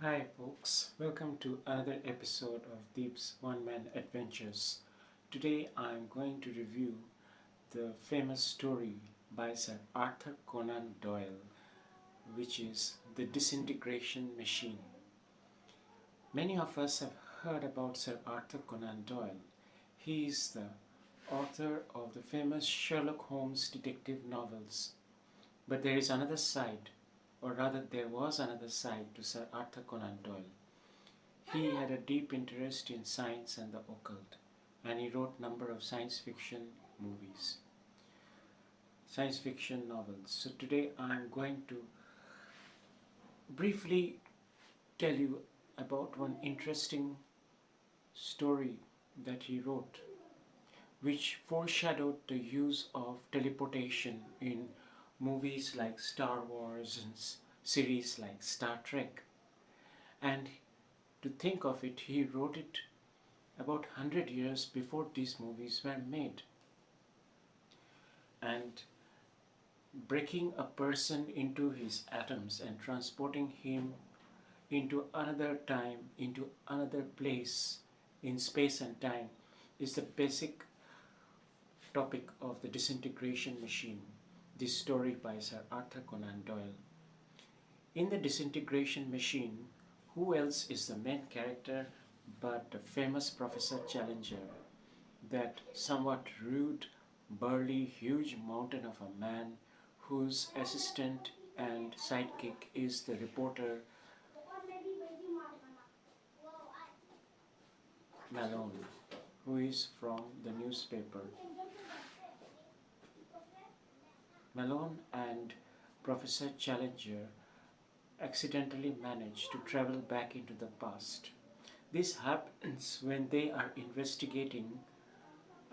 Hi folks, welcome to another episode of Deep's One Man Adventures. Today I am going to review the famous story by Sir Arthur Conan Doyle, which is The Disintegration Machine. Many of us have heard about Sir Arthur Conan Doyle. He is the author of the famous Sherlock Holmes detective novels. But there is another side, or rather there was another side to Sir Arthur Conan Doyle. He had a deep interest in science and the occult, and he wrote a number of science fiction novels. So today I am going to briefly tell you about one interesting story that he wrote, which foreshadowed the use of teleportation in movies like Star Wars and series like Star Trek. And to think of it, he wrote it about 100 years before these movies were made. And breaking a person into his atoms and transporting him into another time, into another place in space and time is the basic topic of The Disintegration Machine, this story by Sir Arthur Conan Doyle. In The Disintegration Machine, who else is the main character but the famous Professor Challenger, that somewhat rude, burly, huge mountain of a man whose assistant and sidekick is the reporter Malone, who is from the newspaper. Malone and Professor Challenger accidentally manage to travel back into the past. This happens when they are investigating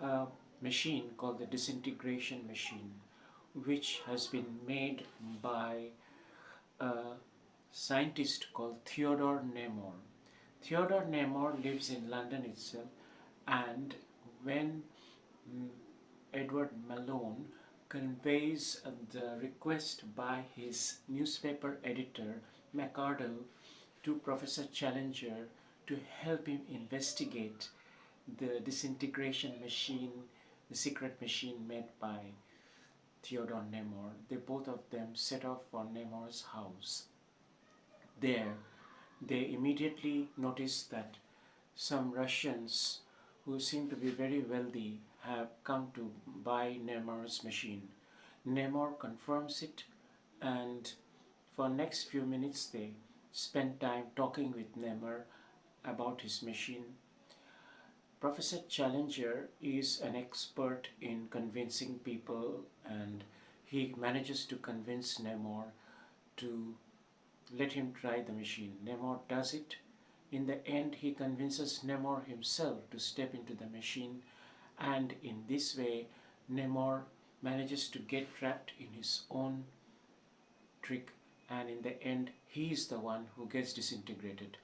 a machine called the Disintegration Machine, which has been made by a scientist called Theodore Nemor. Theodore Nemor lives in London itself, and when Edward Malone conveys the request by his newspaper editor McArdle to Professor Challenger to help him investigate the disintegration machine, the secret machine made by Theodore Nemor. They both of them set off for Nemor's house. There, they immediately notice that some Russians who seem to be very wealthy have come to buy Nemor's machine. Nemor confirms it, and for next few minutes they spend time talking with Nemor about his machine. Professor Challenger is an expert in convincing people, and he manages to convince Nemor to let him try the machine. Nemor does it. In the end, he convinces Nemor himself to step into the machine, and in this way, Nemor manages to get trapped in his own trick, and in the end, he is the one who gets disintegrated.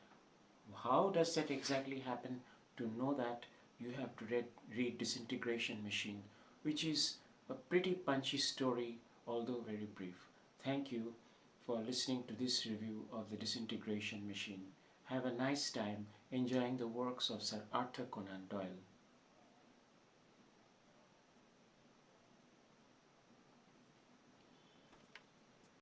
How does that exactly happen? To know that, you have to read Disintegration Machine, which is a pretty punchy story, although very brief. Thank you for listening to this review of The Disintegration Machine. Have a nice time enjoying the works of Sir Arthur Conan Doyle.